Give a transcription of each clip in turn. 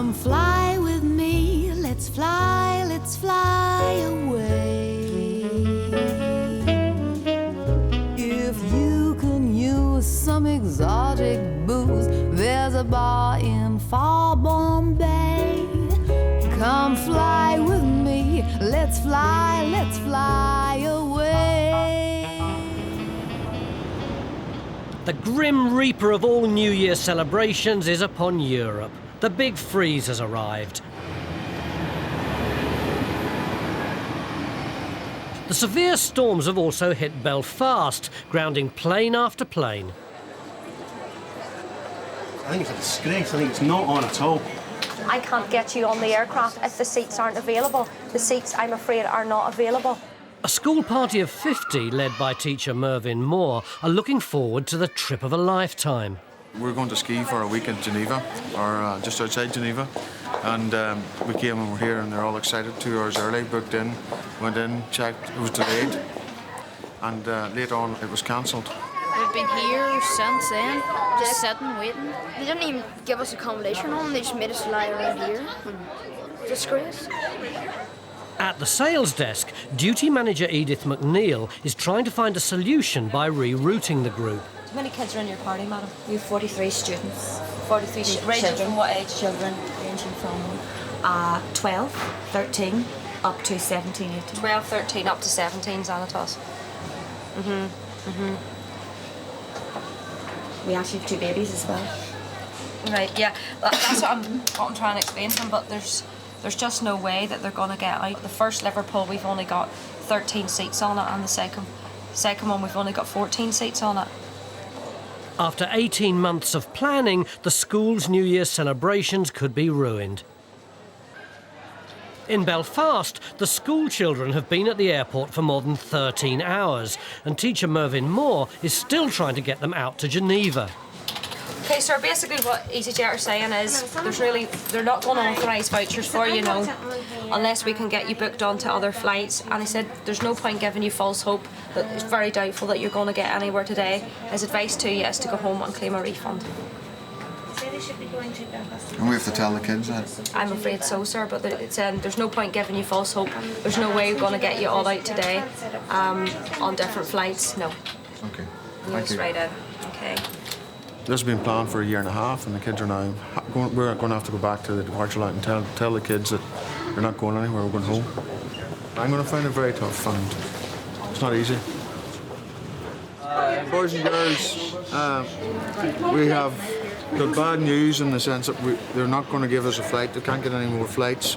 Come fly with me, let's fly away. If you can use some exotic booze, there's a bar in far Bombay. Come fly with me, let's fly away. The grim reaper of all New Year celebrations is upon Europe. The big freeze has arrived. The severe storms have also hit Belfast, grounding plane after plane. I think it's a disgrace. I think it's not on at all. I can't get you on the aircraft if the seats aren't available. The seats, I'm afraid, are not available. A school party of 50, led by teacher Mervyn Moore, are looking forward to the trip of a lifetime. We're going to ski for a week in Geneva, or just outside Geneva. And we came and we're here and they're all excited. 2 hours early, booked in, went in, checked, it was delayed. And later on it was cancelled. We've been here since then, just sitting, waiting. They didn't even give us accommodation home, they just made us lie around here. Disgrace. At the sales desk, duty manager Edith McNeil is trying to find a solution by rerouting the group. How many kids are in your party, madam? We have 43 students. 43 Ranging from what age? Children ranging from 12, 13, up to 17, 18. 12, 13, up to 17, Xanatos. We actually have 2 babies as well. Right, yeah, that's what I'm trying to explain to them, but there's just no way that they're going to get out. The first Liverpool, we've only got 13 seats on it, and the second one, we've only got 14 seats on it. After 18 months of planning, the school's New Year celebrations could be ruined. In Belfast, the school children have been at the airport for more than 13 hours, and teacher Mervyn Moore is still trying to get them out to Geneva. Okay, so basically what easyJet are saying is they're not going to authorise vouchers for you, unless we can get you booked onto other flights. And he said there's no point giving you false hope, that it's very doubtful that you're going to get anywhere today. His advice to you is to go home and claim a refund. And we have to tell the kids that? I'm afraid so, sir, but it's there's no point giving you false hope. There's no way we're going to get you all out today on different flights, no. Okay, Yes, right in, okay. This has been planned for a year and a half, and the kids are now we're going to have to go back to the departure line and tell the kids that they're not going anywhere, we're going home. I'm going to find it very tough, and it's not easy. Boys and girls, we have got bad news in the sense that they're not going to give us a flight. They can't get any more flights,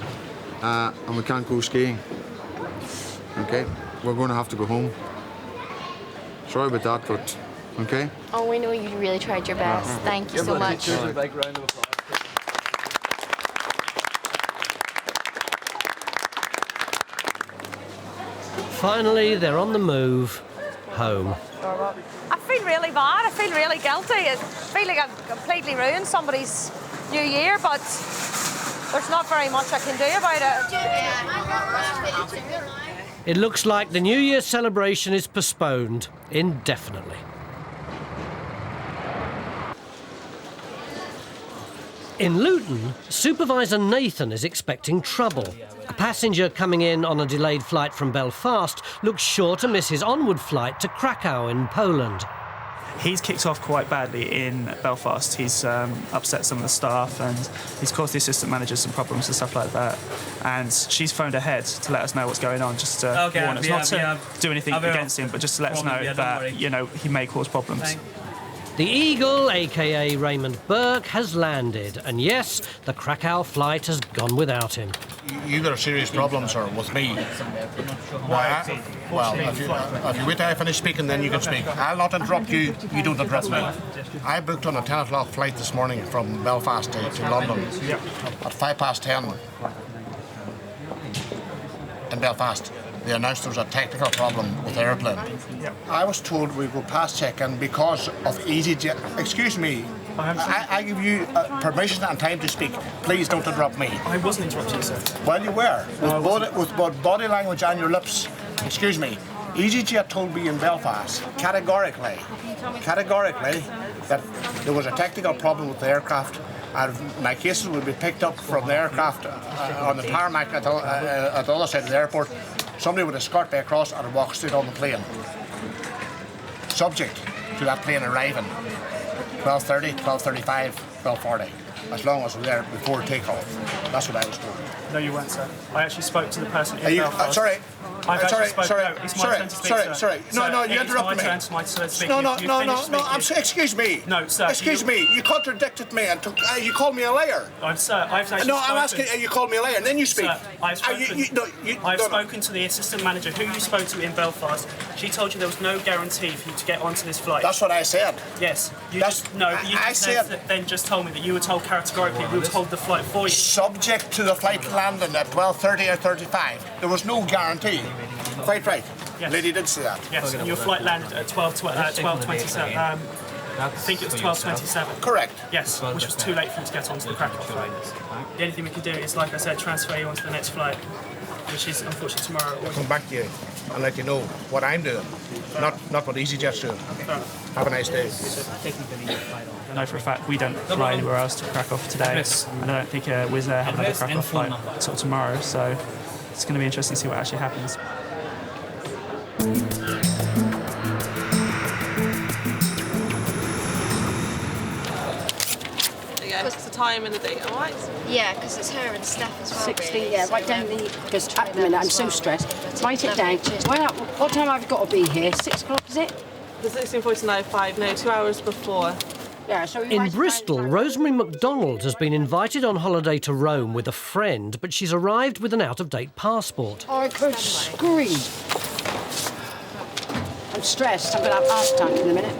and we can't go skiing. Okay, we're going to have to go home. Sorry about that, but okay. Oh, we know you really tried your best. Thank you so much. Finally, they're on the move, home. I feel really bad, I feel really guilty. I feel like I've completely ruined somebody's New Year, but there's not very much I can do about it. It looks like the New Year celebration is postponed indefinitely. In Luton, Supervisor Nathan is expecting trouble. A passenger coming in on a delayed flight from Belfast looks sure to miss his onward flight to Krakow in Poland. He's kicked off quite badly in Belfast. He's upset some of the staff and he's caused the assistant manager some problems and stuff like that. And she's phoned ahead to let us know what's going on, just to warn us, not to do anything against him, but just to let us know that, you know, he may cause problems. The Eagle, aka Raymond Burke, has landed, and yes, the Krakow flight has gone without him. You got a serious problem, sir, with me. Why? Well, if you wait till I finish speaking, then you can speak. I'll not interrupt you, you don't interrupt me. I booked on a 10 o'clock flight this morning from Belfast to London at 10:05 in Belfast. They announced there was a technical problem with the airplane. I was told we'd go past check-in because of easyJet. Excuse me, I give you permission and time to speak. Please don't interrupt me. I wasn't interrupting you, sir. Well, you were, with body language on your lips. Excuse me. easyJet told me in Belfast categorically that there was a technical problem with the aircraft and my cases would be picked up from the aircraft on the tarmac at the other side of the airport. Somebody would escort me across and walk straight on the plane. Subject to that plane arriving 12:30, 12:35, 12:40. As long as we're there before takeoff. That's what I was told. No, you weren't, sir. I actually spoke to the person in Belfast. Sorry. I've actually spoken. No, it's my turn to speak, sir. Sorry. No, you interrupted me. It's my turn to speak. No. Excuse me. No, sir. Excuse me. You contradicted me and you called me a liar. I'm actually No, I'm asking. You called me a liar, and then you speak. Sir, I've spoken to the assistant manager who you spoke to in Belfast. She told you there was no guarantee for you to get onto this flight. That's what I said. Yes. Then just told me that you were told categorically we would hold the flight for you. Subject to the flight landing at 12:30 or 35. There was no guarantee. Quite right. Yes. Lady did say that. Yes, and your flight landed at 12:27. I think it was 12:27. Correct. Yes, which was too late for you to get onto the Krakow flight. The only thing we can do is, like I said, transfer you onto the next flight, which is unfortunately tomorrow. I'll come back to you and let you know what I'm doing, not what easyJet's doing. Have a nice day. I know for a fact we don't fly anywhere else to Krakow today, and I don't think Wizz Air have another Krakow flight until tomorrow, so it's going to be interesting to see what actually happens. What's the time and the date, all right? Yeah, because it's her and Steph as well. 16, really. yeah, write down because at the minute I'm so stressed. Write it down. What time have I got to be here? 6 o'clock, is it? The 16:49, no, 2 hours before. Yeah, so in Bristol, Rosemary MacDonald has been invited on holiday to Rome with a friend, but she's arrived with an out-of-date passport. I could scream. I'm stressed. I'm going to have a heart attack in a minute.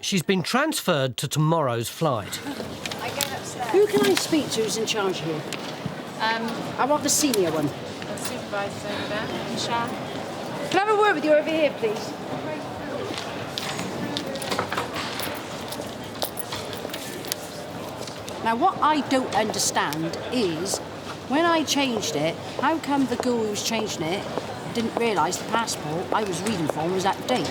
She's been transferred to tomorrow's flight. Who can I speak to who's in charge here? I want the senior one. The supervisor over there, Michelle. Can I have a word with you over here, please? Now, what I don't understand is, when I changed it, how come the girl who was changing it didn't realise the passport I was reading from was out of date?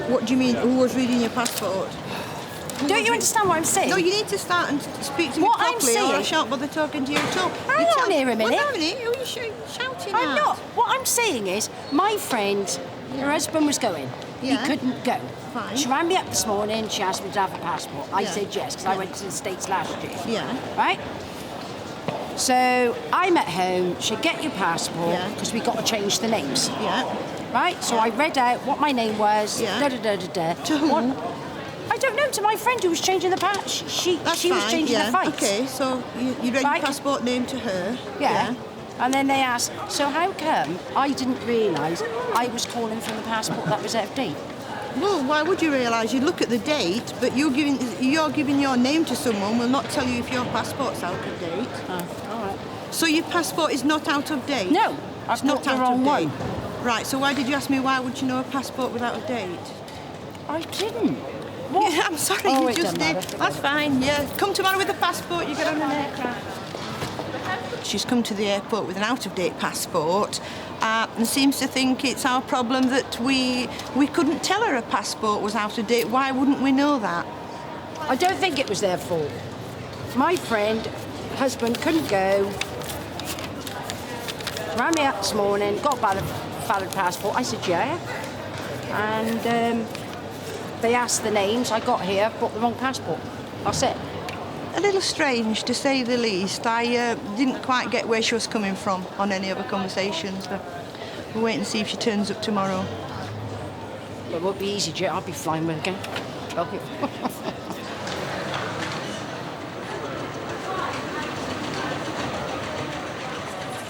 What do you mean, who was reading your passport? Don't you understand what I'm saying? No, you need to start and speak to me properly, or I shan't bother talking to you at all. Hang on here a minute. What's happening? Who are you shouting I'm at? not. What I'm saying is, my friend, her husband was going. Yeah. He couldn't go. Fine. She rang me up this morning, she asked me to have a passport. I said yes, because I went to the States last year. Yeah. Right? So I'm at home, she'd get your passport, because we got to change the names. Yeah. Right? So I read out what my name was, da-da-da-da-da. To who? I don't know, to my friend who was changing the passport. She was changing the flights. Okay, so you read your passport name to her. Yeah. And then they asked, so how come I didn't realise I was calling from the passport that was out of date? Well, why would you realise? You look at the date, but you're giving your name to someone will not tell you if your passport's out of date. Oh, all right. So your passport is not out of date? No, it's not the wrong one. Right, so why did you ask me why would you know a passport was out of date? I didn't. What? Yeah, I'm sorry, Oh, you it just doesn't did. matter. That's fine, yeah. Come tomorrow with a passport, you get on an aircraft. She's come to the airport with an out-of-date passport and seems to think it's our problem that we couldn't tell her passport was out of date. Why wouldn't we know that? I don't think it was their fault. My friend, husband, couldn't go. Rang me up this morning, got a valid passport. I said, yeah. And they asked the names. I got here, bought the wrong passport. That's it. A little strange, to say the least. I didn't quite get where she was coming from on any other conversations, but we'll wait and see if she turns up tomorrow. Well, it won't be easyJet. I'll be flying with again. Love you.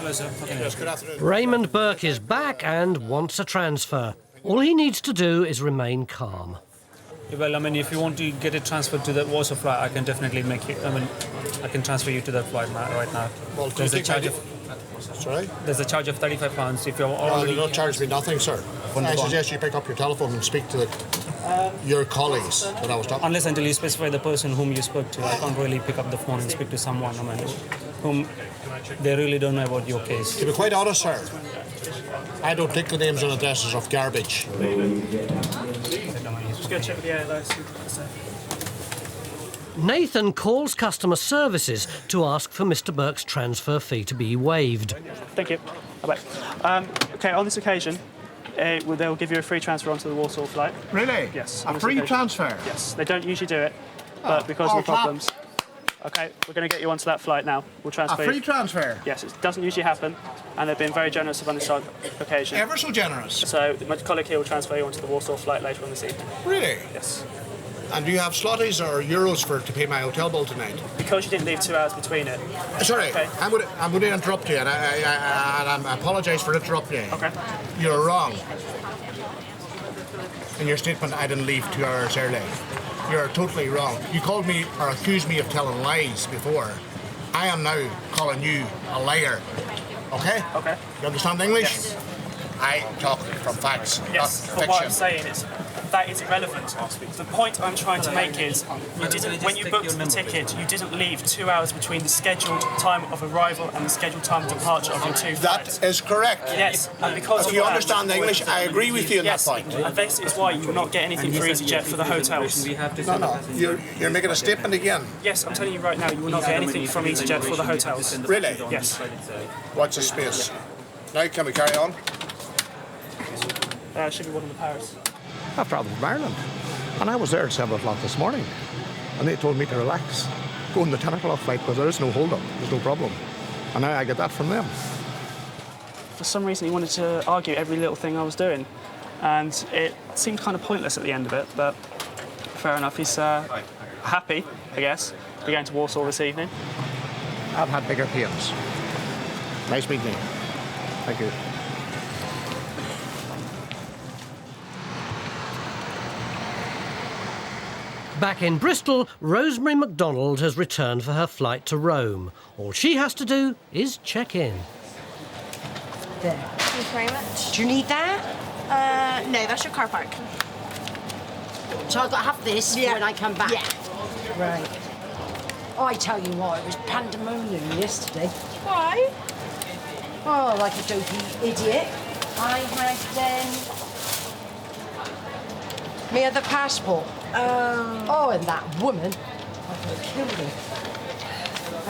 Yes, good afternoon. Raymond Burke is back and wants a transfer. All he needs to do is remain calm. Well, I mean, if you want to get it transferred to that Warsaw flight, I can definitely make you. I mean, I can transfer you to that flight right now. Well, there's a charge of. Sorry? There's a charge of £35 if you're Well, already. they don't charge me nothing, sir. I suggest you pick up your telephone and speak to your colleagues that I was talking. Unless until you specify the person whom you spoke to, I can't really pick up the phone and speak to someone. I mean, whom they really don't know about your case. To be quite honest, sir, I don't take the names and addresses of garbage. Just go check with the airline. Nathan calls customer services to ask for Mr. Burke's transfer fee to be waived. Thank you. Bye-bye. OK, on this occasion, they'll give you a free transfer onto the Warsaw flight. Really? Yes. A free transfer? Yes. They don't usually do it, but because of the problems... OK, we're going to get you onto that flight now. We'll transfer A free you. transfer? Yes, it doesn't usually happen, and they've been very generous on this occasion. Ever so generous? So my colleague here will transfer you onto the Warsaw flight later on this evening. Really? Yes. And do you have slotties or euros to pay my hotel bill tonight? Because you didn't leave 2 hours between it. Sorry, Okay. I'm going to interrupt you, and I apologise for interrupting you. Okay. You're wrong. In your statement, I didn't leave 2 hours early. You're totally wrong. You called me or accused me of telling lies before. I am now calling you a liar. Okay? Okay. You understand English? Yes. I talk from facts, Yes, not but fiction. what I'm saying is that is irrelevant. The point I'm trying to make is you didn't, when you booked the ticket, you didn't leave 2 hours between the scheduled time of arrival and the scheduled time of departure of your two flights. That is correct. Yes, and because If you understand English, I agree with you on yes, that point. and this is why you will not get anything for EasyJet for the hotels. No, you're making a statement again. Yes, I'm telling you right now, you will not get anything from EasyJet for the hotels. Really? Yes. Watch the space. Now, can we carry on? Should be one of the Paris. I've travelled from Ireland, and I was there at 7 o'clock this morning, and they told me to relax, go on the 10 o'clock flight because there is no hold-up, there's no problem. And now I get that from them. For some reason, he wanted to argue every little thing I was doing, and it seemed kind of pointless at the end of it, but fair enough. He's happy, I guess. We're going to Warsaw this evening. I've had bigger pains. Nice meeting you. Thank you. Back in Bristol, Rosemary MacDonald has returned for her flight to Rome. All she has to do is check in. There. Thank you very much. Do you need that? No, that's your car park. So I've got to have this for when I come back? Yeah. Right. Oh, I tell you what, it was pandemonium yesterday. Why? Oh, like a dopey idiot. I had, me other passport. Oh, and that woman, I could have killed her.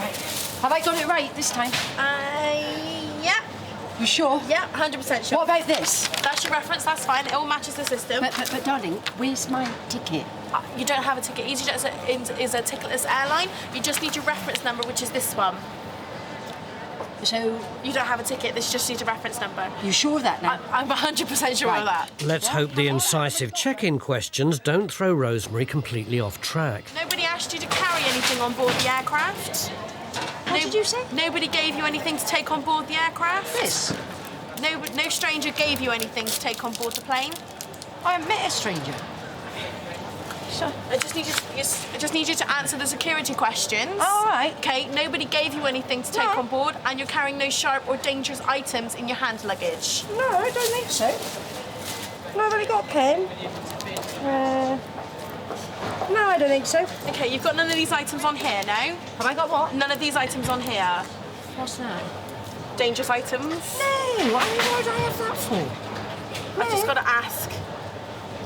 Right. Have I got it right this time? Yeah. You sure? Yeah, 100% sure. What about this? That's your reference, that's fine. It all matches the system. But darling, where's my ticket? You don't have a ticket. EasyJet is a ticketless airline. You just need your reference number, which is this one. So... You don't have a ticket, this just needs a reference number. You sure of that now? I'm 100% sure of that. Let's hope the incisive check-in questions don't throw Rosemary completely off track. Nobody asked you to carry anything on board the aircraft? What did you say? Nobody gave you anything to take on board the aircraft? This? No stranger gave you anything to take on board the plane? I met a stranger. Sure. I just need you to answer the security questions. All right. Okay, nobody gave you anything to take on board, and you're carrying no sharp or dangerous items in your hand luggage. No, I don't think so. No, I've only got a pen. No, I don't think so. Okay, you've got none of these items on here, no? Have I got what? None of these items on here. What's that? Dangerous items? No, why would I have that for? I've just got to ask.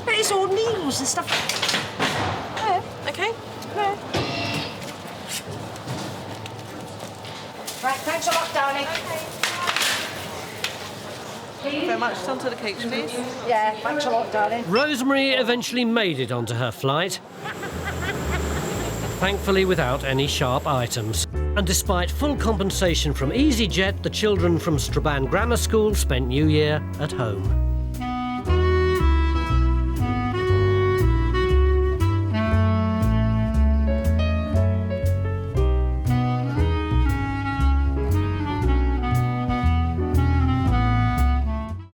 But it's all needles and stuff. No. Okay. No. Right, thanks a lot, darling. Thank you very much. Onto the coach, please. Yeah, thanks a lot, darling. Rosemary eventually made it onto her flight, thankfully without any sharp items. And despite full compensation from EasyJet, the children from Strabane Grammar School spent New Year at home.